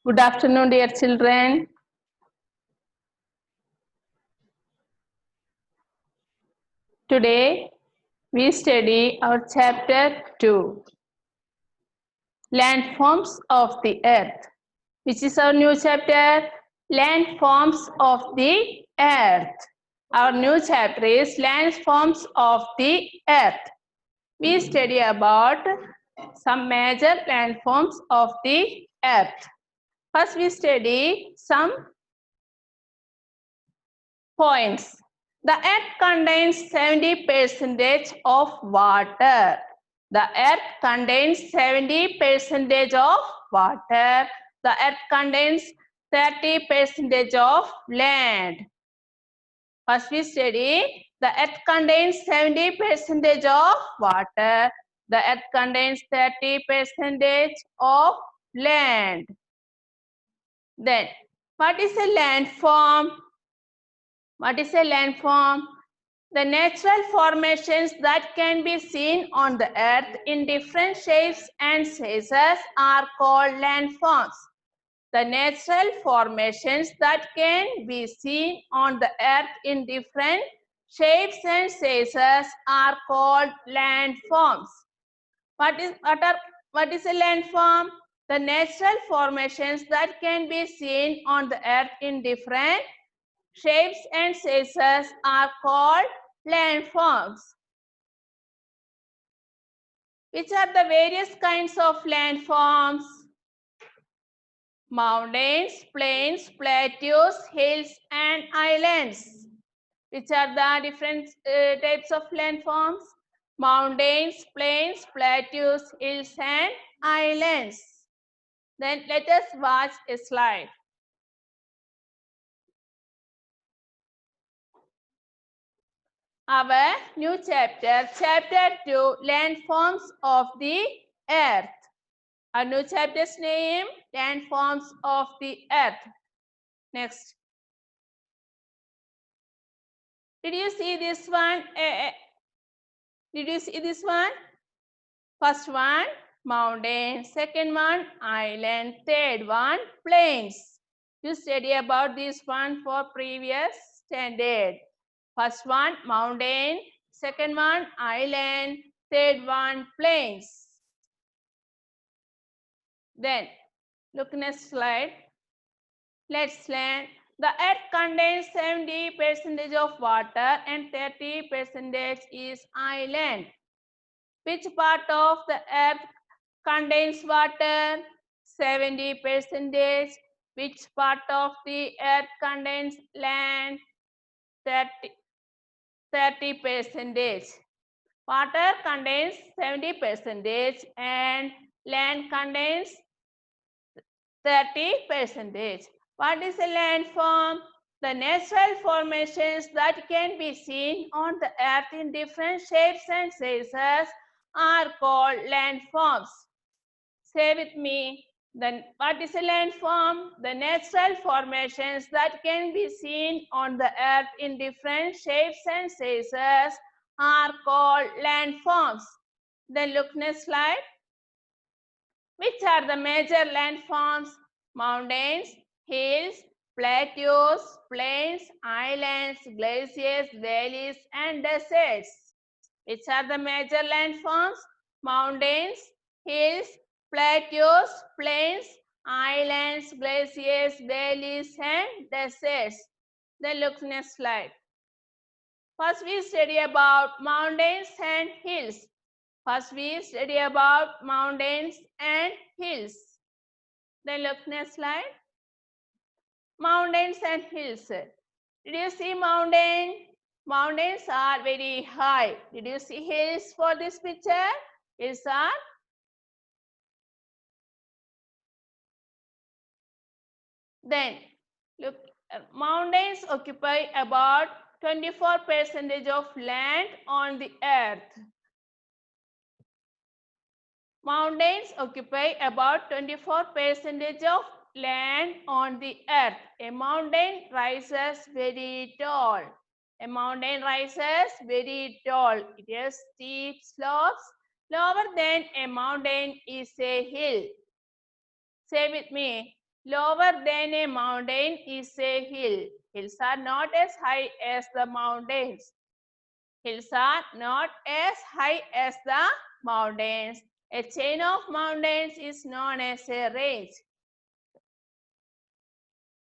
Good afternoon, dear children. Today we study our chapter 2, Landforms of the Earth. Which is our new chapter? Landforms of the Earth. Our new chapter is Landforms of the Earth. We study about some major landforms of the Earth. First, we study some points. The earth contains 70% of water. The earth contains 70% of water. The earth contains 30% of land. First we study the earth contains 70% of water. The earth contains 30% of land. Then what is a landform? What is a landform? The natural formations that can be seen on the earth in different shapes and sizes are called landforms. The natural formations that can be seen on the earth in different shapes and sizes are called landforms. What is a landform? The natural formations that can be seen on the earth in different shapes and sizes are called landforms. Which are the various kinds of landforms? Mountains, plains, plateaus, hills, and islands. Which are the different types of landforms? Mountains, plains, plateaus, hills, and islands. Then let us watch a slide. Our new chapter, chapter 2, landforms of the earth. Our new chapter's name, landforms of the earth. Next. Did you see this one? Did you see this one? First one, mountain. Second one, island. Third one, plains. You study about this one for previous standard. First one, mountain. Second one, island. Third one, plains. Then, look next slide. Let's learn. The earth contains 70% of water and 30% is island. Which part of the earth contains water? 70%. Which part of the earth contains land? 30%. Water contains 70% and land contains 30%. What is a landform? The natural formations that can be seen on the earth in different shapes and sizes are called landforms. Say with me. Then what is a landform? The natural formations that can be seen on the earth in different shapes and sizes are called landforms. Then look next slide. Which are the major landforms? Mountains, hills, plateaus, plains, islands, glaciers, valleys, and deserts. Which are the major landforms? Mountains, hills, plateaus, plains, islands, glaciers, valleys, and deserts. Then look next slide. First we study about mountains and hills. First we study about mountains and hills. Then look next slide. Mountains and hills. Did you see mountain? Mountains are very high. Did you see hills for this picture? Hills are then look, mountains occupy about 24% of land on the earth. Mountains occupy about 24% of land on the earth. A mountain rises very tall. A mountain rises very tall. It has steep slopes. Lower than a mountain is a hill. Say with me. Lower than a mountain is a hill. Hills are not as high as the mountains. Hills are not as high as the mountains. A chain of mountains is known as a range.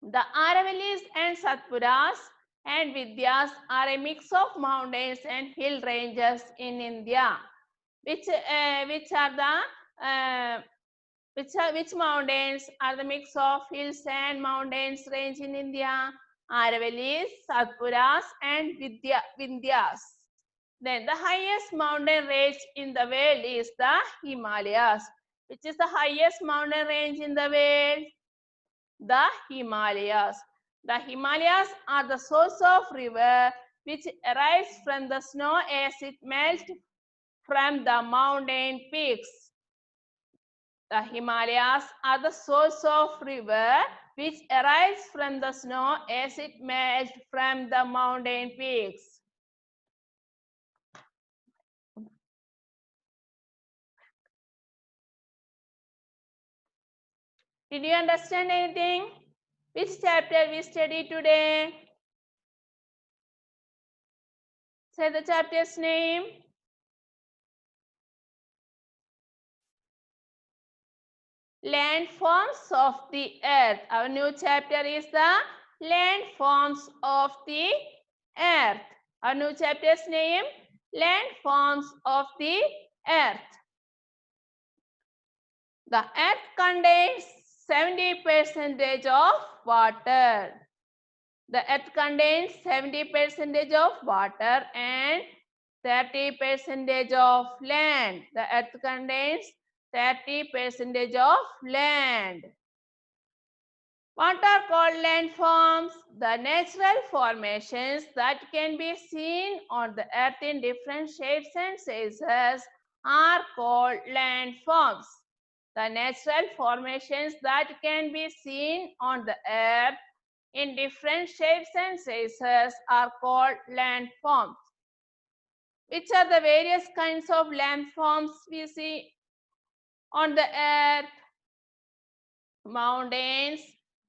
The Aravalis and Satpuras and Vidyas are a mix of mountains and hill ranges in India. Which mountains are the mix of hills and mountains range in India? Aravalis, Satpuras, and Vindhyas. Then the highest mountain range in the world is the Himalayas. Which is the highest mountain range in the world? The Himalayas. The Himalayas are the source of river which arise from the snow as it melts from the mountain peaks. The Himalayas are the source of river which arise from the snow as it melts from the mountain peaks. Did you understand anything? Which chapter we studied today? Say the chapter's name. Landforms of the earth. Our new chapter is the landforms of the earth. Our new chapter's name, landforms of the earth. The earth contains 70% of water. The earth contains 70% of water and 30% of land. The earth contains 30% of land. What are called landforms? The natural formations that can be seen on the earth in different shapes and sizes are called landforms. The natural formations that can be seen on the earth in different shapes and sizes are called landforms. Which are the various kinds of landforms we see on the earth? Mountains,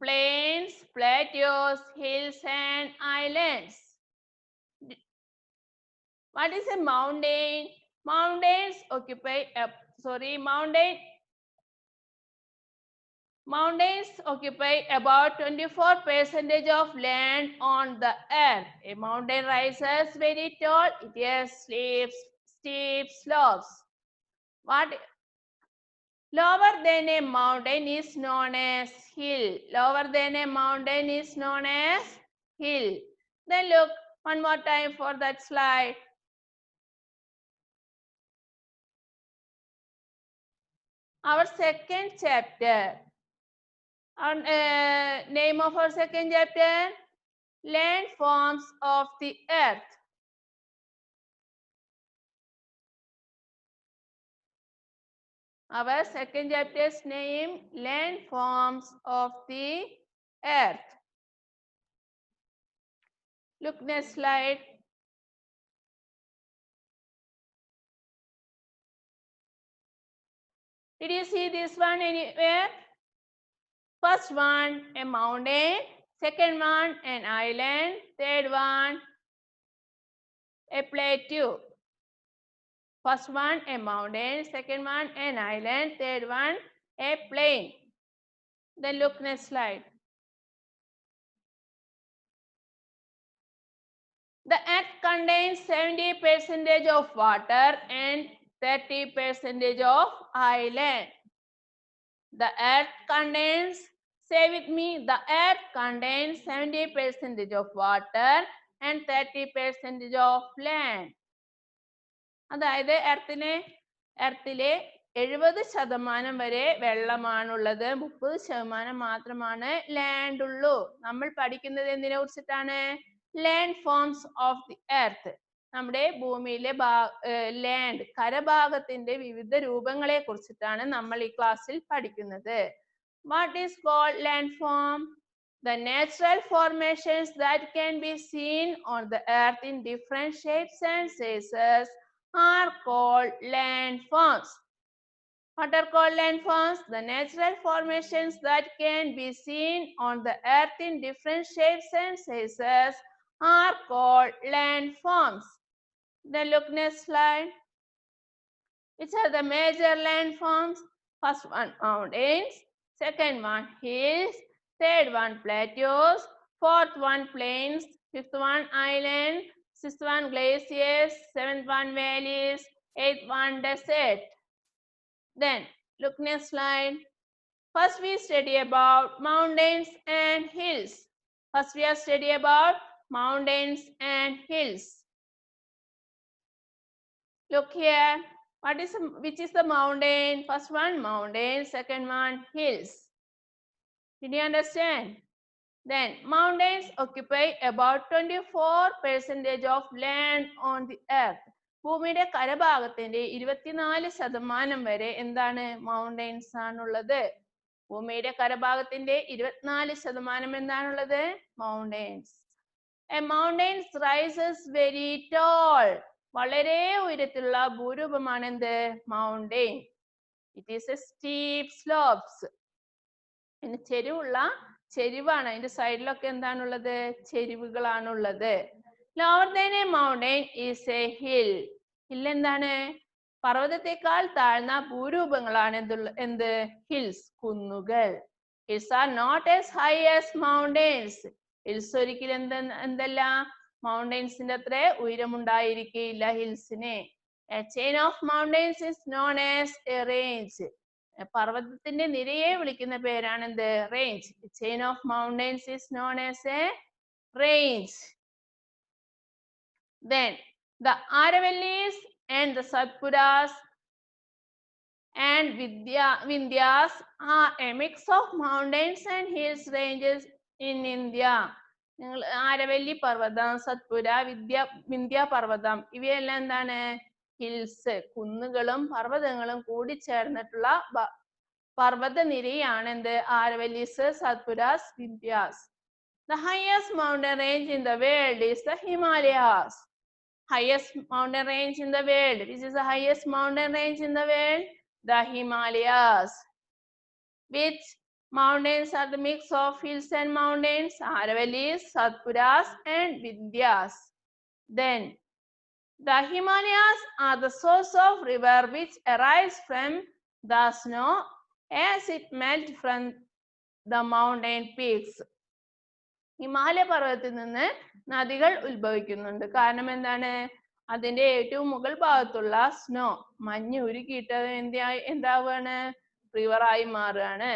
plains, plateaus, hills, and islands. What is a mountain? Mountains occupy about 24% of land on the earth. A mountain rises very tall. It has steep slopes. What lower than a mountain is known as hill. Lower than a mountain is known as hill. Then look one more time for that slide. Our second chapter. Our name of our second chapter, landforms of the earth. Our second chapter's name, landforms of the earth. Look next slide. Did you see this one anywhere? First one, a mountain. Second one, an island. Third one, a plateau. First one, a mountain. Second one, an island. Third one, a plain. Then look next slide. The earth contains 70% of water and 30% of island. The earth contains, say with me, the earth contains 70% of water and 30% of land. അതായത് എർത്തിലെ 70% വരെ വെള്ളമാണുള്ളത്, 30% മാത്രമാണ് land ഉള്ളൂ. നമ്മൾ പഠിക്കുന്നത് എന്തിനെ കുറിച്ചിട്ടാണ്? Landforms of the earth. നമ്മുടെ ഭൂമിയിലെ ലാൻഡ്, കരഭാഗത്തിന്റെ വിവിധ രൂപങ്ങളെ കുറിച്ചിട്ടാണ് നമ്മൾ ഈ ക്ലാസ്സിൽ പഠിക്കുന്നത്. What is called landform? The natural formations that can be seen on the earth in different shapes and sizes are called landforms. What are called landforms? The natural formations that can be seen on the earth in different shapes and sizes are called landforms. Then look next slide. Which are the major landforms? First one mountains, second one hills, third one plateaus, fourth one plains, fifth one island, sixth one glaciers, seventh one valleys, eighth one desert. Then look next slide. First we study about mountains and hills. First we are study about mountains and hills. Look here. Which is the mountain? First one mountain, second one hills. Did you understand? Then mountains occupy about 24% of land on the earth. ഭൂമിയുടെ കരഭാഗത്തിന്റെ 24% വരെ എന്താണ് mountains ആണുള്ളത്. ഭൂമിയുടെ കരഭാഗത്തിന്റെ 24% എന്താണുള്ളത് mountains. A mountains rises very tall. വളരെ ഉയരത്തിലുള്ള ഭൂരൂപമാണ് എന്ത് mountain. It is a steep slopes. പിന്നെ ചെരിവാണ്. അതിന്റെ സൈഡിലൊക്കെ എന്താണുള്ളത് ചെരിവുകളാണുള്ളത്. Lower than a mountain is a hill. Hill എന്താണ് പർവ്വതത്തെക്കാൾ താഴ്ന്ന ഭൂരൂപങ്ങളാണ് എന്ത് ഹിൽസ് കുന്നുകൾ. Hills are not as high as mountains. Hills ഒരിക്കലും എന്തല്ല മൗണ്ടെയിൻസിന്റെ അത്ര ഉയരമുണ്ടായിരിക്കില്ല ഹിൽസിന്. A chain of mountains is known as a range. പർവ്വതത്തിന്റെ നിരയെ വിളിക്കുന്ന പേരാണ് എന്ത് range. A chain of mountains is known as a range. Then the Aravallis and the Satpuras and Vindhyas are a mix of mountains and hills ranges in India. നിങ്ങൾ ആരവല്ലി പർവ്വതം സത്പുര വിന്ധ്യ പർവ്വതം ഇവയെല്ലാം എന്താണ് ഹിൽസ് കുന്നുകളും പർവ്വതങ്ങളും കൂടി ചേർന്നിട്ടുള്ള പർവ്വത നിരയാണ് എന്ത് Aravallis സത്പുരാസ് Vindhyas. The highest mountain range in the world is the Himalayas. Highest mountain range in the world. Which is the highest mountain range in the world? The Himalayas. Which mountains are the mix of hills and mountains? Aravallis, Satpuras and Vindhyas. Then the Himalayas are the source of river which arise from the snow as it melts from the mountain peaks. Himalaya പർവ്വതത്തിൽ നിന്ന് നദികൾ ഉത്ഭവിക്കുന്നുണ്ട്. കാരണം എന്താണ് അതിന്റെ ഏറ്റവും മുകൾ ഭാഗത്തുള്ള snow മഞ്ഞ് ഉരുക്കിയിട്ട് എന്താവുകയാണ് റിവറായി മാറുകയാണ്.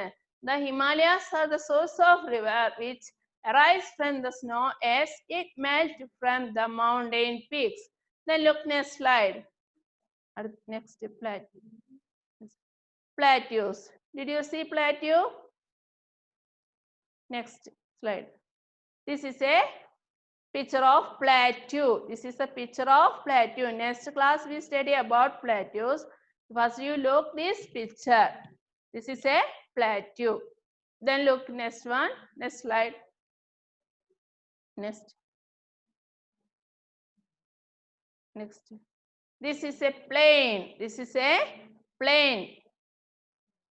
The Himalayas are the source of river which arise from the snow as it melts from the mountain peaks. Then look next slide. Next plateaus. Did you see plateau? Next slide. This is a picture of plateau. This is a picture of plateau. Next class we study about plateaus. First you look this picture. This is a plateau. Then look next one. Next slide. Next. This is a plain. This is a plain.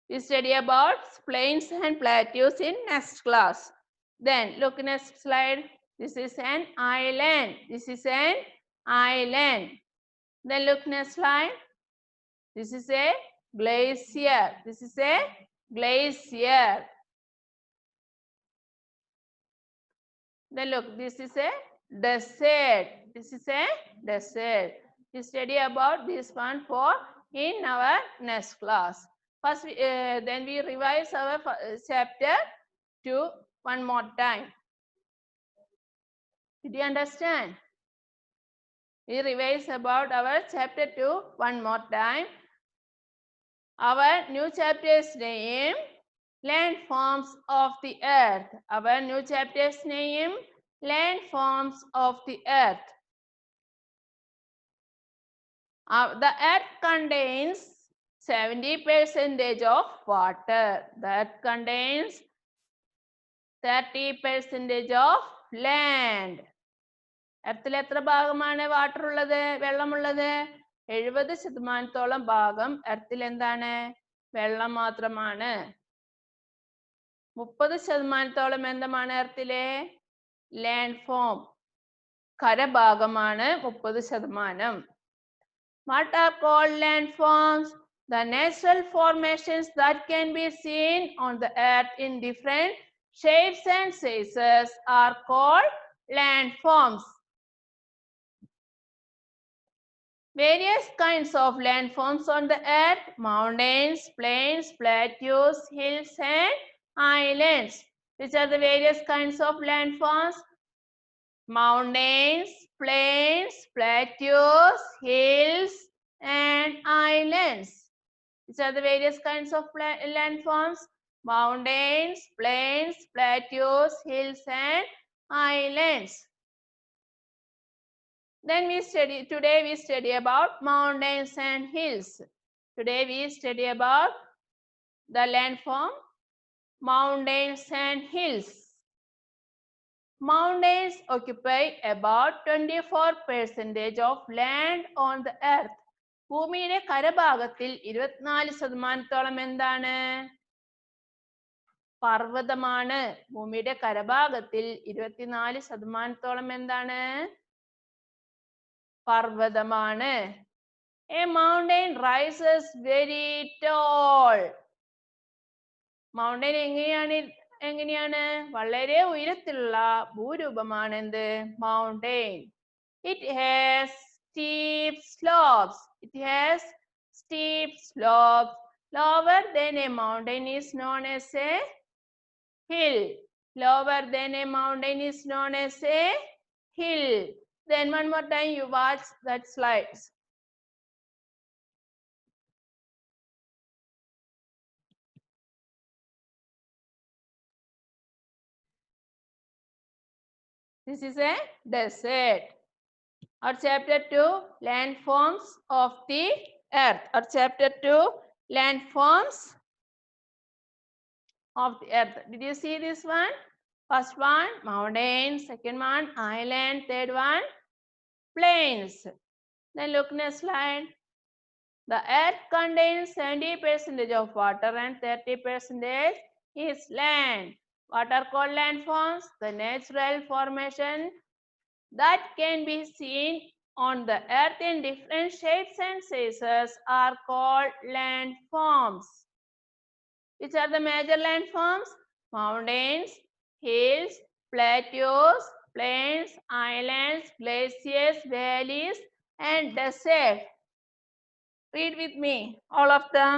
We study about plains and plateaus in next class. Then look next slide. This is an island. This is an island. Then look next slide. This is a glacier. This is a glacier. Then look, this is a desert. This is a desert. We study about this one for in our next class. First, then we revise our chapter 2 one more time. Did you understand? We revise about our chapter 2 one more time. Our new chapter's name, Landforms of the Earth. Our new chapter's name, Landforms of the Earth. The Earth contains 70% of water. The Earth contains 30% of land. എർത്തിൽ എത്ര ഭാഗമാണ് water ഉള്ളത് വെള്ളമുള്ളത് 70% ഭാഗം എർത്തിൽ എന്താണ് വെള്ളം മാത്രമാണ്. 30% എന്താണ് എർത്തിലെ land form, കരഭാഗമാണ് 30%. What are called landforms? The natural formations that can be seen on the earth in different shapes and sizes are called landforms. Various kinds of landforms on the earth: mountains, plains, plateaus, hills, and islands. Which are the various kinds of landforms? Mountains, plains, plateaus, hills, and islands. Which are the various kinds of landforms? Mountains, plains, plateaus, hills, and islands. Then today we study about mountains and hills. Today we study about the landform mountains and hills. Mountains occupy about 24% of land on the earth. ഭൂമിയുടെ കരഭാഗത്തിൽ 24% എന്താണ്? പർവ്വതമാണ്. ഭൂമിയുടെ കരഭാഗത്തിൽ 24% എന്താണ്? പർവ്വതമാണ്. A mountain rises very tall. Mountain എങ്ങനെയാണ്? വളരെ ഉയരത്തിലുള്ള ഭൂരൂപമാണ് എന്ത്? Mountain. It has steep slopes. It has steep slopes. Lower than a mountain is known as a hill. Lower than a mountain is known as a hill. Then one more time you watch that slides. This is a desert. Our chapter 2, landforms of the earth. Our chapter 2, landforms of the earth. Did you see this one? First one, mountains. Second one, island. Third one, plains. Then look next slide. The earth contains 70% of water and 30% is land. What are called landforms? The natural formation that can be seen on the earth in different shapes and sizes are called landforms. Which are the major landforms? Mountains, hills, plateaus, plains, islands, glaciers, valleys, and deserts. Read with me all of them.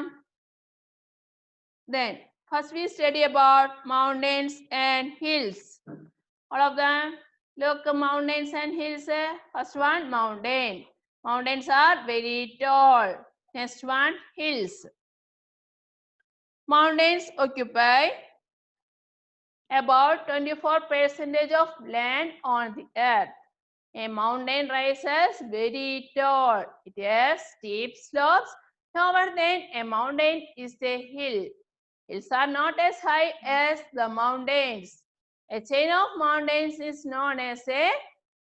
Then first we study about mountains and hills. All of them. Look, mountains and hills. First one, mountain. Mountains are very tall. Next one, hills. Mountains occupy about 24% of land on the earth. A mountain rises very tall. It has steep slopes. Lower than a mountain is a hill. Hills are not as high as the mountains. A chain of mountains is known as a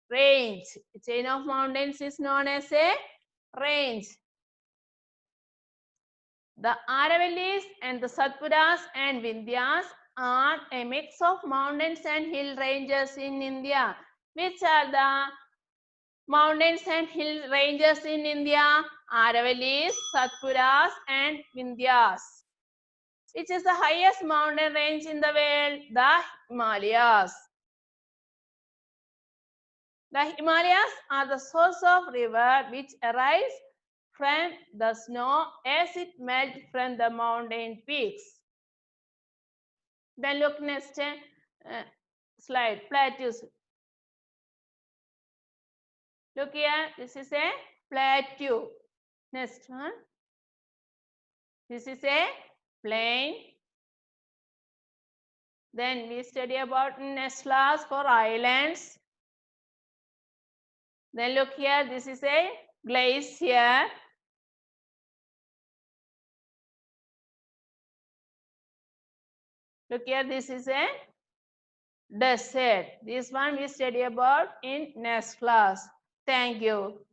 range. A chain of mountains is known as a range. The Aravallis and the Satpuras and Vindhyas are a mix of mountains and hill ranges in India. Which are the mountains and hill ranges in India? Aravallis, Satpuras, and Vindhyas. Which is the highest mountain range in the world? The Himalayas. The Himalayas are the source of river which arise from the snow as it melts from the mountain peaks. Then look next slide, plateaus. Look here, this is a plateau. Next one. This is a plain. Then we study about next class for islands. Then look here, this is a glacier. Look here, this is a desert. This one we study about in next class. Thank you.